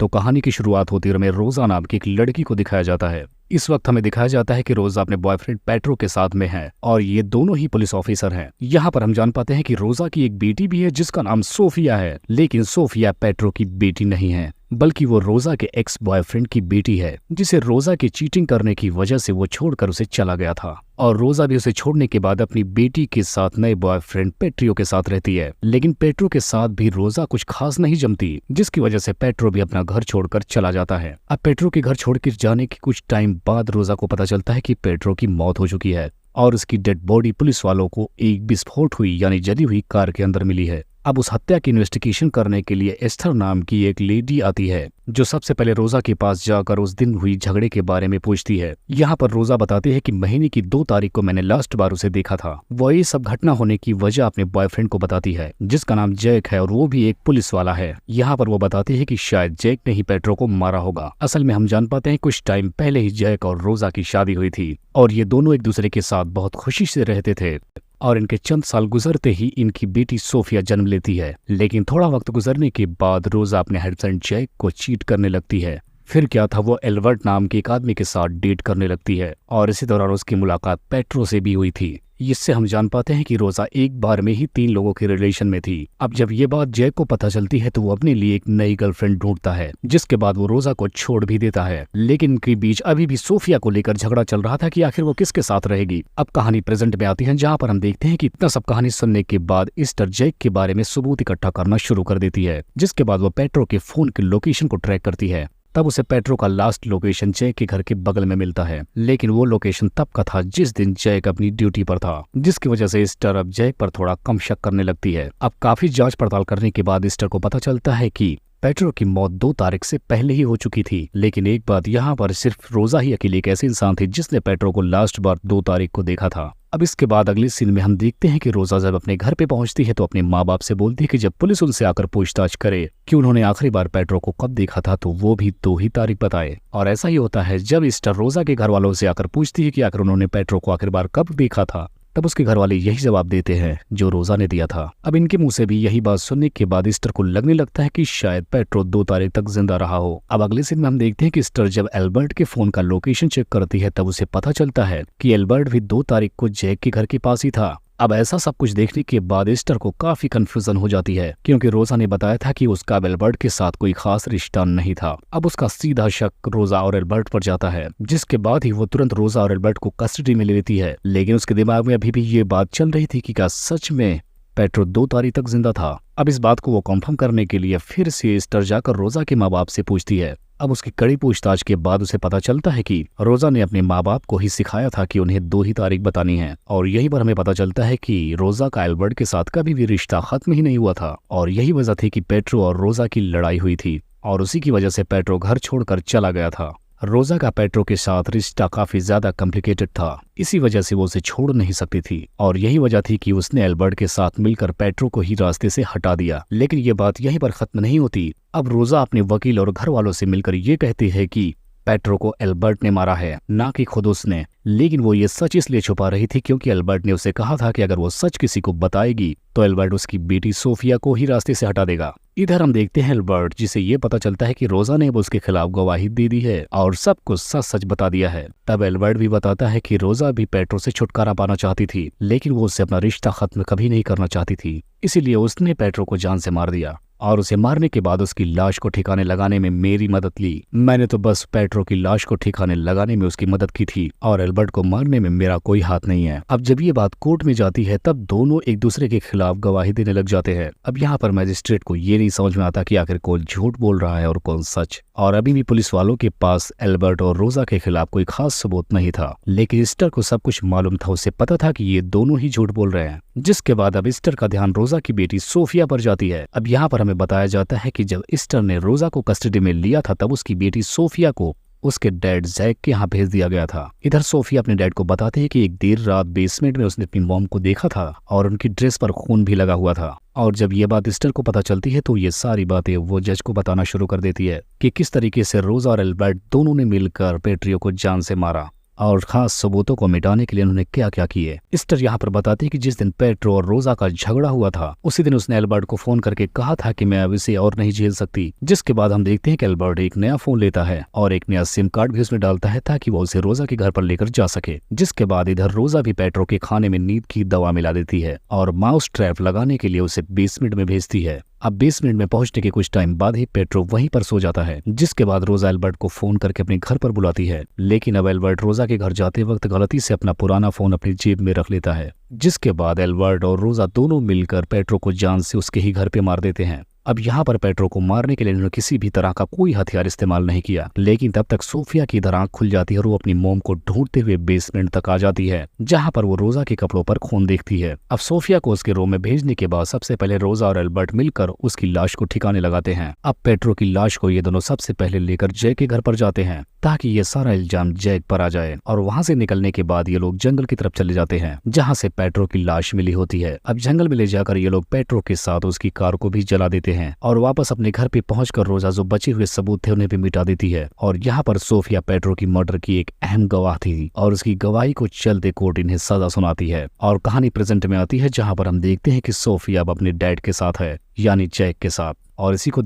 तो कहानी की शुरुआत होती है, हमें रोजा नाम की एक लड़की को दिखाया जाता है। इस वक्त हमें दिखाया जाता है कि रोजा अपने बॉयफ्रेंड पेट्रो के साथ में है और ये दोनों ही पुलिस ऑफिसर हैं। यहाँ पर हम जान पाते हैं कि रोजा की एक बेटी भी है जिसका नाम सोफिया है, लेकिन सोफिया पेट्रो की बेटी नहीं है, बल्कि वो रोजा के एक्स बॉयफ्रेंड की बेटी है, जिसे रोजा की चीटिंग करने की वजह से वो छोड़कर उसे चला गया था। और रोजा भी उसे छोड़ने के बाद अपनी बेटी के साथ नए बॉयफ्रेंड पेट्रियो के साथ रहती है, लेकिन पेट्रो के साथ भी रोजा कुछ खास नहीं जमती, जिसकी वजह से पेट्रो भी अपना घर छोड़कर चला जाता है। अब पेट्रो के घर छोड़कर जाने के कुछ टाइम बाद रोजा को पता चलता है कि पेट्रो की मौत हो चुकी है और उसकी डेड बॉडी पुलिस वालों को एक विस्फोट हुई यानी जली हुई कार के अंदर मिली है। अब उस हत्या की इन्वेस्टिगेशन करने के लिए एस्थर नाम की एक लेडी आती है, जो सबसे पहले रोजा के पास जाकर उस दिन हुई झगड़े के बारे में पूछती है। यहाँ पर रोजा बताती है कि महीने की 2 तारीख को मैंने लास्ट बार उसे देखा था। वो ये सब घटना होने की वजह अपने बॉयफ्रेंड को बताती है, जिसका नाम जैक है और वो भी एक पुलिस वाला है। यहाँ पर वो बताती है कि शायद जैक ने ही पेट्रो को मारा होगा। असल में हम जान पाते हैं कुछ टाइम पहले ही जैक और रोजा की शादी हुई थी और ये दोनों एक दूसरे के साथ बहुत खुशी से रहते थे और इनके चंद साल गुजरते ही इनकी बेटी सोफिया जन्म लेती है। लेकिन थोड़ा वक्त गुजरने के बाद रोजा अपने हस्बैंड जैक को चीट करने लगती है। फिर क्या था, वो एल्बर्ट नाम के एक आदमी के साथ डेट करने लगती है और इसी दौरान उसकी मुलाकात पेट्रो से भी हुई थी। इससे हम जान पाते हैं कि रोजा एक बार में ही 3 लोगों के रिलेशन में थी। अब जब ये बात जैक को पता चलती है तो वो अपने लिए एक नई गर्लफ्रेंड ढूंढता है, जिसके बाद वो रोजा को छोड़ भी देता है। लेकिन इनके बीच अभी भी सोफिया को लेकर झगड़ा चल रहा था कि आखिर वो किसके साथ रहेगी। अब कहानी प्रेजेंट में आती है, जहाँ पर हम देखते हैं कि इतना सब कहानी सुनने के बाद एस्टर जैक के बारे में सबूत इकट्ठा करना शुरू कर देती है, जिसके बाद वो पेट्रो के फोन के लोकेशन को ट्रैक करती है। तब उसे पेट्रो का लास्ट लोकेशन जैक के घर के बगल में मिलता है, लेकिन वो लोकेशन तब का था जिस दिन जैक अपनी ड्यूटी पर था, जिसकी वजह से एस्टर अब जैक पर थोड़ा कम शक करने लगती है। अब काफी जांच पड़ताल करने के बाद एस्टर को पता चलता है कि पेट्रो की मौत 2 तारीख से पहले ही हो चुकी थी। लेकिन एक बात, यहाँ पर सिर्फ रोजा ही अकेली एक ऐसी इंसान थी जिसने पेट्रो को लास्ट बार 2 तारीख को देखा था। अब इसके बाद अगले सीन में हम देखते हैं कि रोजा जब अपने घर पे पहुंचती है तो अपने माँ बाप से बोलती है कि जब पुलिस उनसे आकर पूछताछ करे कि उन्होंने आखिरी बार पेट्रो को कब देखा था, तो वो भी 2 ही तारीख बताए। और ऐसा ही होता है, जब एस्टर रोजा के घर वालों से आकर पूछती है कि आखिर उन्होंने पेट्रो को आखिर बार कब देखा था, तब उसके घर वाले यही जवाब देते हैं जो रोजा ने दिया था। अब इनके मुंह से भी यही बात सुनने के बाद एस्टर को लगने लगता है कि शायद पेट्रो 2 तारीख तक जिंदा रहा हो। अब अगले सीन में हम देखते हैं कि एस्टर जब एल्बर्ट के फोन का लोकेशन चेक करती है तब उसे पता चलता है कि एल्बर्ट भी 2 तारीख को जैक के घर के पास ही था। अब ऐसा सब कुछ देखने के बाद एस्टर को काफी कंफ्यूजन हो जाती है, क्योंकि रोजा ने बताया था कि उसका एल्बर्ट के साथ कोई खास रिश्ता नहीं था। अब उसका सीधा शक रोजा और एल्बर्ट पर जाता है, जिसके बाद ही वो तुरंत रोजा और एल्बर्ट को कस्टडी में ले लेती है। लेकिन उसके दिमाग में अभी भी ये बात चल रही थी कि क्या सच में पेट्रो 2 तारीख तक जिंदा था। अब इस बात को वो कंफर्म करने के लिए फिर से एस्टर जाकर रोजा के माँ बाप से पूछती है। अब उसकी कड़ी पूछताछ के बाद उसे पता चलता है कि रोजा ने अपने माँ बाप को ही सिखाया था कि उन्हें 2 ही तारीख बतानी है। और यही पर हमें पता चलता है कि रोजा का एल्बर्ट के साथ कभी भी रिश्ता खत्म ही नहीं हुआ था और यही वजह थी कि पेट्रो और रोजा की लड़ाई हुई थी और उसी की वजह से पेट्रो घर छोड़कर चला गया था। रोजा का पेट्रो के साथ रिश्ता काफी ज्यादा कॉम्प्लिकेटेड था, इसी वजह से वो उसे छोड़ नहीं सकती थी और यही वजह थी कि उसने एल्बर्ट के साथ मिलकर पेट्रो को ही रास्ते से हटा दिया। लेकिन ये बात यहीं पर खत्म नहीं होती। अब रोजा अपने वकील और घर वालों से मिलकर ये कहती है कि पेट्रो को एल्बर्ट ने मारा है, ना कि खुद उसने। लेकिन वो ये सच इसलिए छुपा रही थी क्योंकि एल्बर्ट ने उसे कहा था कि अगर वो सच किसी को बताएगी तो एल्बर्ट उसकी बेटी सोफिया को ही रास्ते से हटा देगा। इधर हम देखते हैं एल्बर्ट, जिसे ये पता चलता है कि रोजा ने अब उसके खिलाफ गवाही दे दी है और सब कुछ सच सच बता दिया है। तब एल्बर्ट भी बताता है कि रोजा भी पेट्रो से छुटकारा पाना चाहती थी, लेकिन वो उससे अपना रिश्ता खत्म कभी नहीं करना चाहती थी, इसीलिए उसने पेट्रो को जान से मार दिया और उसे मारने के बाद उसकी लाश को ठिकाने लगाने में मेरी मदद ली। मैंने तो बस पेट्रो की लाश को ठिकाने लगाने में उसकी मदद की थी और एल्बर्ट को मारने में मेरा कोई हाथ नहीं है। अब जब ये बात कोर्ट में जाती है तब दोनों एक दूसरे के खिलाफ गवाही देने लग जाते हैं। अब यहाँ पर मैजिस्ट्रेट को ये नहीं समझ में आता कि आखिर कौन झूठ बोल रहा है और कौन सच। और अभी भी पुलिस वालों के पास एल्बर्ट और रोजा के खिलाफ कोई खास सबूत नहीं था, लेकिन एस्टर को सब कुछ मालूम था। उसे पता था कि ये दोनों ही झूठ बोल रहे हैं, जिसके बाद अब एस्टर का ध्यान रोजा की बेटी सोफिया पर जाती है। अब यहाँ पर हमें बताया जाता है कि जब एस्टर ने रोजा को कस्टडी में लिया था तब उसकी बेटी सोफिया को उसके डैड जैक के यहाँ भेज दिया गया था। इधर सोफिया अपने डैड को बताते हैं कि एक देर रात बेसमेंट में उसने अपनी मॉम को देखा था और उनकी ड्रेस पर खून भी लगा हुआ था। और जब ये बात एस्टर को पता चलती है तो ये सारी बातें वो जज को बताना शुरू कर देती है कि किस तरीके से रोजा और एल्बर्ट दोनों ने मिलकर पेट्रियो को जान से मारा। और खास सबूतों को मिटाने के लिए उन्होंने क्या क्या किए। स्टर यहाँ पर बताते हैं कि जिस दिन पेट्रो और रोजा का झगड़ा हुआ था उसी दिन उसने एल्बर्ट को फोन करके कहा था कि मैं अब इसे और नहीं झेल सकती। जिसके बाद हम देखते हैं कि एल्बर्ट एक नया फोन लेता है और एक नया सिम कार्ड भी उसमें डालता है ताकि वो उसे रोजा के घर पर लेकर जा सके। जिसके बाद इधर रोजा भी पेट्रो के खाने में नींद की दवा मिला देती है और माउस ट्रैप लगाने के लिए उसे बेसमेंट में भेजती है। अब बेसमेंट में पहुंचने के कुछ टाइम बाद ही पेट्रो वहीं पर सो जाता है। जिसके बाद रोजा एल्बर्ट को फोन करके अपने घर पर बुलाती है, लेकिन अब एल्बर्ट रोजा के घर जाते वक्त गलती से अपना पुराना फोन अपनी जेब में रख लेता है। जिसके बाद एल्बर्ट और रोजा दोनों मिलकर पेट्रो को जान से उसके ही घर पे मार देते हैं। अब यहाँ पर पेट्रो को मारने के लिए उन्होंने किसी भी तरह का कोई हथियार इस्तेमाल नहीं किया, लेकिन तब तक सोफिया की इधर आंख खुल जाती है और वो अपनी मोम को ढूंढते हुए बेसमेंट तक आ जाती है, जहाँ पर वो रोजा के कपड़ों पर खून देखती है। अब सोफिया को उसके रूम में भेजने के बाद सबसे पहले रोजा और एल्बर्ट मिलकर उसकी लाश को ठिकाने लगाते हैं। अब पेट्रो की लाश को ये दोनों सबसे पहले लेकर जय के घर पर जाते हैं ताकि ये सारा इल्जाम जय पर आ जाए, और वहां से निकलने के बाद ये लोग जंगल की तरफ चले जाते हैं जहां से पेट्रो की लाश मिली होती है। अब जंगल में ले जाकर ये लोग पेट्रो के साथ उसकी कार को भी जला देते हैं और वापस अपने घर पे पहुंचकर रोजा जो बचे हुए सबूत थे उन्हें भी मिटा देती है। और यहाँ पर सोफिया पेट्रो की मर्डर की एक अहम गवाह थी और उसकी गवाही को चलते कोर्ट इन्हें सजा सुनाती है। और कहानी प्रेजेंट में आती है जहाँ पर हम देखते हैं कि सोफिया अब अपने डैड के साथ है, यानी जैक के साथ, और इसी को